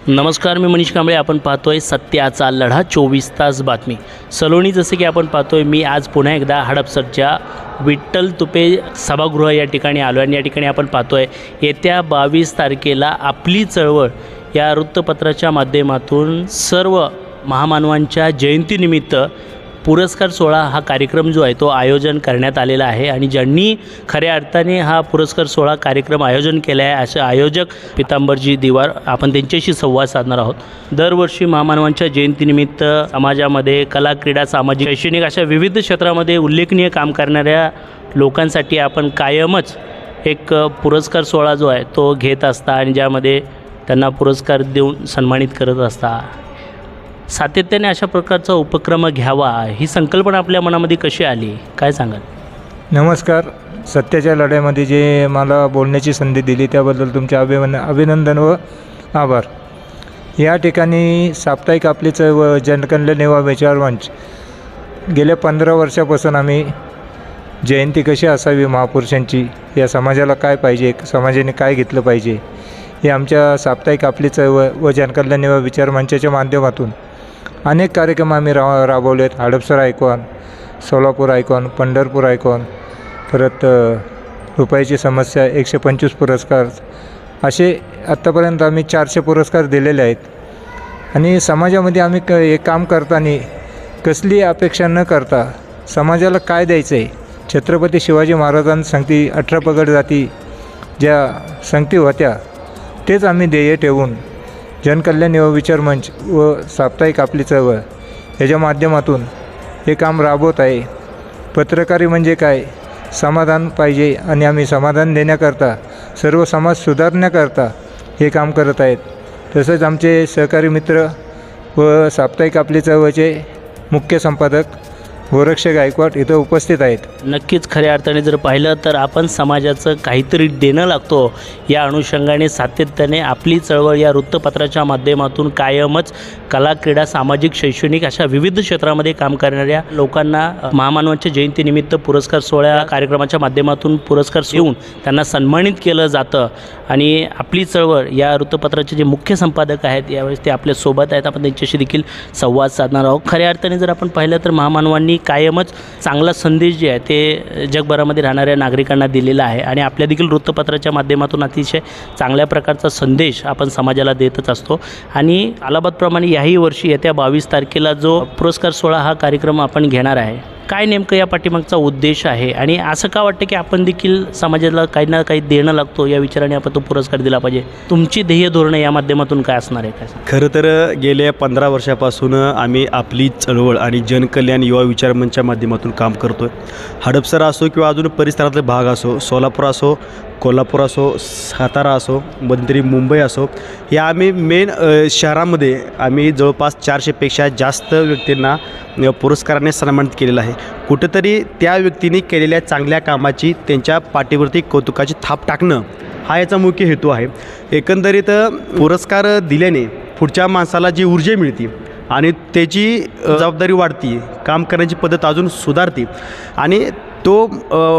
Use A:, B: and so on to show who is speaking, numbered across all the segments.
A: नमस्कार, मी मनीष कांबळे. आपण पाहतोय सत्याचा लढा 24 तास बातमी. सलोनी. जसे की आपण पाहतोय, मी आज पुन्हा एकदा हडपसरच्या विठ्ठल तुपे सभागृह या ठिकाणी आलो आणि या ठिकाणी आपण पाहतोय येत्या 22 तारखेला आपली चळवळ या वृत्तपत्राच्या माध्यमातून सर्व महामानवांच्या जयंतीनिमित्त पुरस्कार सोहळा हा कार्यक्रम जो आहे तो आयोजन करण्यात आलेला आहे. आणि ज्यांनी खऱ्या अर्थाने हा पुरस्कार सोहळा कार्यक्रम आयोजन केला आहे असे आयोजक पितांबरजी दिवार, आपण त्यांच्याशी संवाद साधणार आहोत. दरवर्षी महामानवांच्या जयंतीनिमित्त समाजामध्ये कला, क्रीडा, सामाजिक, शैक्षणिक अशा विविध क्षेत्रामध्ये उल्लेखनीय काम करणाऱ्या लोकांसाठी आपण कायमच एक पुरस्कार सोहळा जो आहे तो घेत असता आणि ज्यामध्ये त्यांना पुरस्कार देऊन सन्मानित करत असता. सातत्याने अशा प्रकारचा उपक्रम घ्यावा ही संकल्पना आपल्या मनामध्ये कशी आली, काय सांगाल?
B: नमस्कार. सत्याच्या लढ्यामध्ये जे मला बोलण्याची संधी दिली त्याबद्दल तुमचे अभिनंदन व आभार. या ठिकाणी साप्ताहिक आपली चळवळ जनकल्याण युवा विचार मंच गेल्या 15 वर्षापासून आम्ही जयंती कशी असावी महापुरुषांची, या समाजाला काय पाहिजे, समाजाने काय घेतलं पाहिजे, हे आमच्या साप्ताहिक आपली चळवळ व जनकल्याण युवा विचार मंचाच्या माध्यमातून अनेक कार्यक्रम आम्ही राबवलेत. Hadapsar icon, Solapur icon, Pandharpur icon, परत रुपयाची समस्या 125 पुरस्कार, असे आत्तापर्यंत आम्ही 400 पुरस्कार दिलेले आहेत. आणि समाजामध्ये आम्ही हे काम करताना कसली अपेक्षा न करता समाजाला काय द्यायचं आहे, छत्रपती शिवाजी महाराजांनी सांगती 18 पगड जाती ज्या सांगती होत्या तेच आम्ही ध्येय ठेवून जनकल्याण युवा विचार मंच व साप्ताहिक आपली चळवळ याच्या माध्यमातून हे काम राबवत आहे. पत्रकारी म्हणजे काय, समाधान पाहिजे आणि आम्ही समाधान देण्याकरता, सर्व समाज सुधारण्याकरता हे काम करत आहेत. तसंच आमचे सहकारी मित्र व साप्ताहिक आपली चळवळचे मुख्य संपादक गोरक्ष गायकवाड इथं उपस्थित आहेत.
A: नक्कीच खऱ्या अर्थाने जर पाहिलं तर आपण समाजाचं काहीतरी देणं लागतो या अनुषंगाने सातत्याने आपली चळवळ या वृत्तपत्राच्या माध्यमातून कायमच कला, क्रीडा, सामाजिक, शैक्षणिक अशा विविध क्षेत्रामध्ये काम करणाऱ्या लोकांना महामानवांच्या जयंतीनिमित्त पुरस्कार सोहळ्या कार्यक्रमाच्या माध्यमातून पुरस्कार देऊन त्यांना सन्मानित केलं जातं. आणि आपली चळवळ या वृत्तपत्राचे जे मुख्य संपादक आहेत यावेळेस ते आपल्यासोबत आहेत. आपण त्यांच्याशी देखील संवाद साधणार आहोत. खऱ्या अर्थाने जर आपण पाहिलं तर महामानवांनी कायमच चांगला संदेश जे आहे ते जगभरामध्ये राहणाऱ्या नागरिकांना दिलेला आहे आणि आपल्या देखील वृत्तपत्राच्या माध्यमातून अतिशय चांगल्या प्रकारचा संदेश आपण समाजाला देतच असतो. आणि अलाहाबादप्रमाणे याही वर्षी येत्या 22 तारखेला जो पुरस्कार सोहळा हा कार्यक्रम आपण घेणार आहे, काय नेमकं या पाठीमागचा उद्देश आहे आणि असं का वाटतं की आपण देखील समाजाला काही ना काही देणं लागतो या विचाराने आपण तो पुरस्कार दिला पाहिजे? तुमची ध्येय धोरणं या माध्यमातून काय असणार आहे, काय?
C: खरं तर गेल्या 15 वर्षापासून आम्ही आपली चळवळ आणि जनकल्याण युवा विचार मंचच्या माध्यमातून काम करतो आहे. हडपसर असो किंवा अजून परिसरातले भाग असो, सोलापूर असो, कोल्हापूर असो, सातारा असो, मध्यंतरी मुंबई असो, या आम्ही मेन शहरामध्ये आम्ही जवळपास 400पेक्षा जास्त व्यक्तींना पुरस्काराने सन्मानित केलेलं आहे. कुठंतरी त्या व्यक्तींनी केलेल्या चांगल्या कामाची त्यांच्या पाठीवरती कौतुकाची थाप टाकणं हा याचा मुख्य हेतू आहे. एकंदरीत पुरस्कार दिल्याने पुढच्या माणसाला जी ऊर्जा मिळते आणि त्याची जबाबदारी वाढते, काम करण्याची पद्धत अजून सुधारते आणि तो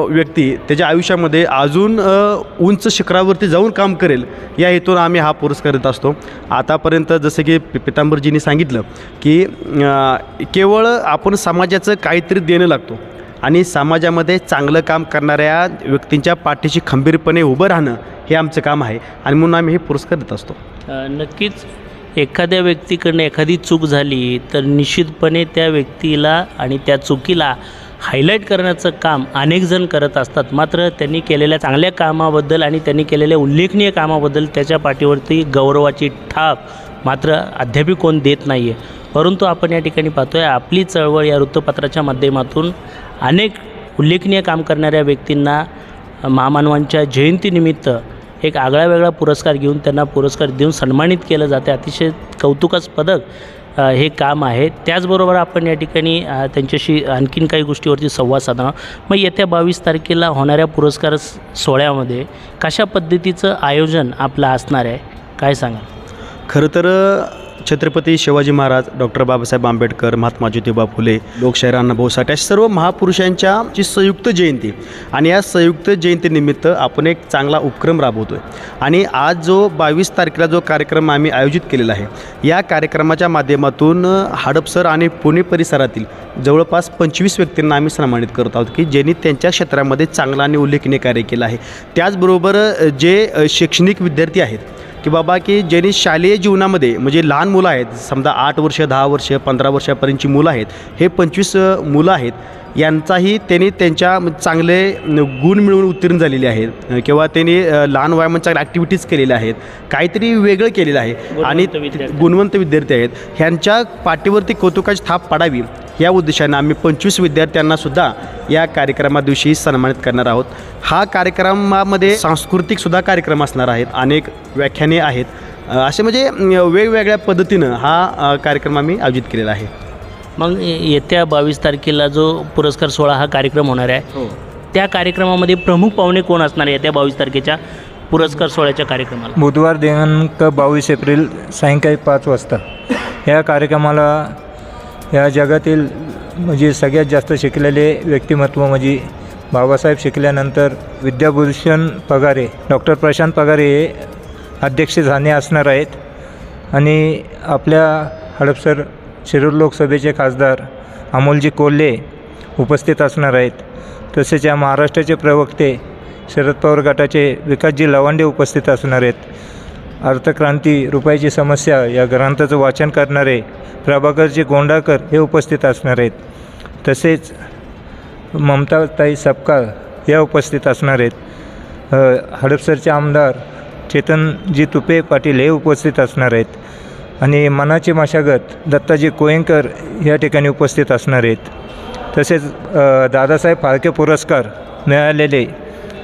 C: व्यक्ती त्याच्या आयुष्यामध्ये अजून उंच शिखरावरती जाऊन काम करेल या हेतून आम्ही हा पुरस्कार देत असतो. आतापर्यंत जसं की पितांबरजींनी सांगितलं की केवळ आपण समाजाचं काहीतरी देणं लागतो आणि समाजामध्ये चांगलं काम करणाऱ्या व्यक्तींच्या पाठीशी खंबीरपणे उभं राहणं हे आमचं काम आहे आणि म्हणून आम्ही हे पुरस्कार देत असतो.
A: नक्कीच एखाद्या व्यक्तीकडनं एखादी चूक झाली तर निश्चितपणे त्या व्यक्तीला आणि त्या चुकीला हायलाईट करण्याचं काम अनेक जण करत असतात. मात्र त्यांनी केलेल्या चांगल्या कामाबद्दल आणि त्यांनी केलेल्या उल्लेखनीय कामाबद्दल त्याच्या पाठीवरती गौरवाची थाप मात्र अद्याप कोण देत नाही आहे. परंतु आपण या ठिकाणी पाहतो आहे आपली चळवळ या वृत्तपत्राच्या माध्यमातून अनेक उल्लेखनीय काम करणाऱ्या व्यक्तींना महामानवांच्या जयंतीनिमित्त एक आगळावेगळा पुरस्कार घेऊन त्यांना पुरस्कार देऊन सन्मानित केलं जाते. अतिशय कौतुकास्पद हे काम आहे. त्याचबरोबर आपण या ठिकाणी त्यांच्याशी आणखीन काही गोष्टीवरती संवाद साधणार. मग येत्या 22 तारखेला होणाऱ्या पुरस्कार सोहळ्यामध्ये कशा पद्धतीचं आयोजन आपलं असणार आहे, काय सांगा?
C: खरं तर छत्रपती शिवाजी महाराज, डॉक्टर बाबासाहेब आंबेडकर, महात्मा ज्योतिबा फुले, लोकशाहीर अण्णाभाऊ साठे अशा सर्व महापुरुषांच्या ची संयुक्त जयंती आणि या संयुक्त जयंतीनिमित्त आपण एक चांगला उपक्रम राबवतो आहे आणि आज जो 22 तारखेला जो कार्यक्रम आम्ही आयोजित केलेला आहे या कार्यक्रमाच्या माध्यमातून हडपसर आणि पुणे परिसरातील जवळपास 25 व्यक्तींना आम्ही सन्मानित करत आहोत की ज्यांनी त्यांच्या क्षेत्रामध्ये चांगला आणि उल्लेखनीय कार्य केलं आहे. त्याचबरोबर जे शैक्षणिक विद्यार्थी आहेत की बाबा की ज्यांनी शालेय जीवनामध्ये म्हणजे लहान मुलं आहेत, समजा 8 वर्ष 10 वर्ष 15 वर्षापर्यंतची मुलं आहेत, हे 25 मुलं आहेत, यांचाही त्यांनी त्यांच्या चांगले गुण मिळवून उत्तीर्ण झालेले आहेत किंवा त्यांनी लहान वयामध्ये चांगल्या ॲक्टिव्हिटीज केलेल्या आहेत, काहीतरी वेगळं केलेलं आहे आणि गुणवंत विद्यार्थी आहेत. ह्यांच्या पाठीवरती कौतुकाची थाप पडावी या उद्देशाने आम्ही 25 विद्यार्थ्यांनासुद्धा या कार्यक्रमादिवशी सन्मानित करणार आहोत. हा कार्यक्रमामध्ये सांस्कृतिकसुद्धा कार्यक्रम असणार आहेत, अनेक व्याख्याने आहेत, असे म्हणजे वेगवेगळ्या पद्धतीनं हा कार्यक्रम आम्ही आयोजित केलेला आहे.
A: मग येत्या 22 तारखेला जो पुरस्कार सोहळा हा कार्यक्रम होणार आहे त्या कार्यक्रमामध्ये प्रमुख पाहुणे कोण असणार आहे येत्या 22 तारखेच्या पुरस्कार सोहळ्याच्या कार्यक्रमाला?
B: बुधवार दिनांक 22 एप्रिल सायंकाळी 5 वाजता या कार्यक्रमाला या जगातील म्हणजे सगळ्यात जास्त शिकलेले व्यक्तिमत्व म्हणजे बाबासाहेब शिकल्यानंतर विद्याभूषण पगारे, डॉक्टर प्रशांत पगारे हे अध्यक्ष झाले असणार आहेत आणि आपल्या हडपसर शिरूर लोकसभेचे खासदार अमोलजी कोल्हे उपस्थित असणार आहेत. तसेच या महाराष्ट्राचे प्रवक्ते शरद पवार गटाचे विकासजी लवांडे उपस्थित असणार आहेत. अर्थक्रांती, रुपयाची समस्या या ग्रंथाचं वाचन करणारे प्रभाकरजी गोंडाकर हे उपस्थित असणार आहेत. तसेच ममताताई सपकाळ या उपस्थित असणार आहेत. हडपसरचे आमदार चेतनजी तुपे पाटील हे उपस्थित असणार आहेत आणि मनाची मशागत दत्ताजी कोयंकर या ठिकाणी उपस्थित असणार आहेत. तसेच दादासाहेब फाळके पुरस्कार मिळालेले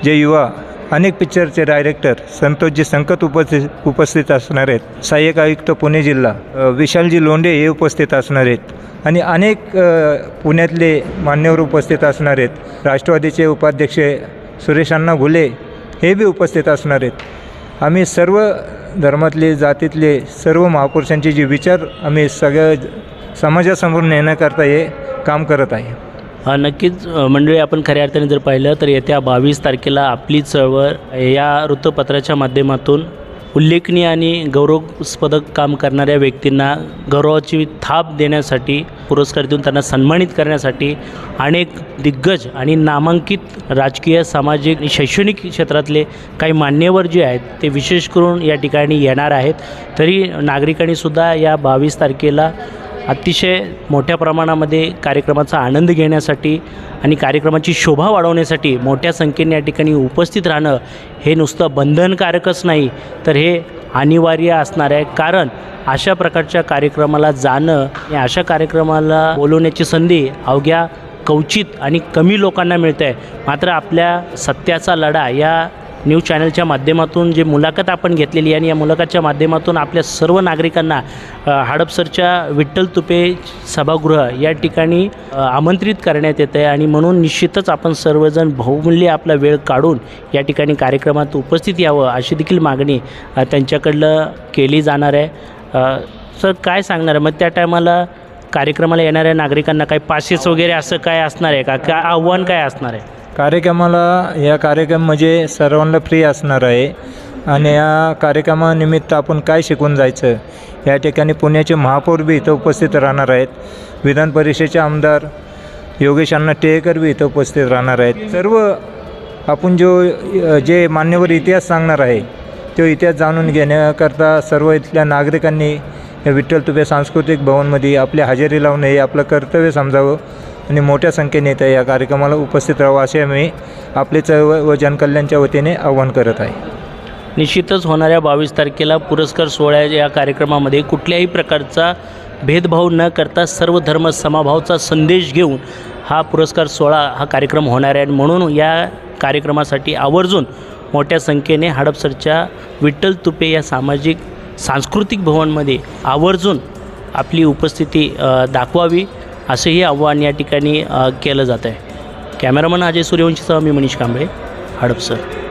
B: जे युवा अनेक पिक्चरचे डायरेक्टर संतोषजी संकत उपस्थित असणार आहेत. सहाय्यक आयुक्त पुणे जिल्हा विशालजी लोंढे हे उपस्थित असणार आहेत आणि अनेक पुण्यातले मान्यवर उपस्थित असणार आहेत. राष्ट्रवादीचे उपाध्यक्ष सुरेश अण्णा घुले हे बी उपस्थित असणार आहेत. आम्ही सर्व धर्मातले जातीतले सर्व महापुरुषांचे जे विचार आम्ही सगळ्या समाजासमोर नेण्याकरता हे काम करत आहे.
A: नक्कीच मंडळी, आपण खऱ्या अर्थाने जर पाहिलं तर येत्या 22 तारखेला आपली चळवळ या वृत्तपत्राच्या माध्यमातून उल्लेखनीय आणि गौरवस्पद काम करणाऱ्या व्यक्तींना गौरवाची थाप देण्यासाठी, पुरस्कार देऊन त्यांना सन्मानित करण्यासाठी अनेक दिग्गज आणि नामांकित राजकीय, सामाजिक आणि शैक्षणिक क्षेत्रातले काही मान्यवर जे आहेत ते विशेष करून या ठिकाणी येणार आहेत. तरी नागरिकांनीसुद्धा या 22 तारखेला अतिशय मोठ्या प्रमाणामध्ये कार्यक्रमाचा आनंद घेण्यासाठी आणि कार्यक्रमाची शोभा वाढवण्यासाठी मोठ्या संख्येने या ठिकाणी उपस्थित राहणं हे नुसतं बंधनकारकच नाही तर हे अनिवार्य असणार आहे. कारण अशा प्रकारच्या कार्यक्रमाला जाणं आणि अशा कार्यक्रमाला बोलवण्याची संधी अवघ्या क्वचित आणि कमी लोकांना मिळते आहे. मात्र आपल्या सत्याचा लढा या न्यूज चॅनलच्या माध्यमातून जे मुलाखत आपण घेतलेली आहे आणि या मुलाखतच्या माध्यमातून आपल्या सर्व नागरिकांना हडपसरच्या विठ्ठल तुपे सभागृह या ठिकाणी आमंत्रित करण्यात येत आहे आणि म्हणून निश्चितच आपण सर्वजण बहुमूल्य आपला वेळ काढून या ठिकाणी कार्यक्रमात उपस्थित यावं अशी देखील मागणी त्यांच्याकडलं केली जाणार आहे. सर, काय सांगणार आहे मग त्या टायमाला कार्यक्रमाला येणाऱ्या नागरिकांना काही पासेस वगैरे असं काय असणार आहे का? काय आव्हान काय असणार आहे
B: कार्यक्रमाला? या कार्यक्रम म्हणजे सर्वांना फ्री असणार आहे आणि या कार्यक्रमानिमित्त आपण काय शिकून जायचं या ठिकाणी पुण्याचे महापौर बी इथं उपस्थित राहणार आहेत. विधान परिषदेचे आमदार योगेश अण्णा टिळेकर बी इथं उपस्थित राहणार आहेत. सर्व आपण जे मान्यवर इतिहास सांगणार आहे तो इतिहास जाणून घेण्याकरता सर्व इथल्या नागरिकांनी या विठ्ठल तुपे सांस्कृतिक भवनमध्ये आपली हजेरी लावणे हे आपलं कर्तव्य समजावं आणि मोठ्या संख्येने इथं या कार्यक्रमाला उपस्थित राहावं असे आम्ही आपले चळवळ व जनकल्याणच्या वतीने आवाहन करत आहे.
A: निश्चितच होणाऱ्या 22 तारखेला पुरस्कार सोहळ्या या कार्यक्रमामध्ये कुठल्याही प्रकारचा भेदभाव न करता सर्व धर्म समभावचा संदेश घेऊन हा पुरस्कार सोहळा हा कार्यक्रम होणार आहे. म्हणून या कार्यक्रमासाठी आवर्जून मोठ्या संख्येने हडपसरच्या विठ्ठल तुपे या सामाजिक सांस्कृतिक भवनमध्ये आवर्जून आपली उपस्थिती दाखवावी असंही आव्हान या ठिकाणी केलं जात आहे. कॅमेरामन अजय सूर्यवंशीसह मी मनीष कांबळे, हडपसर.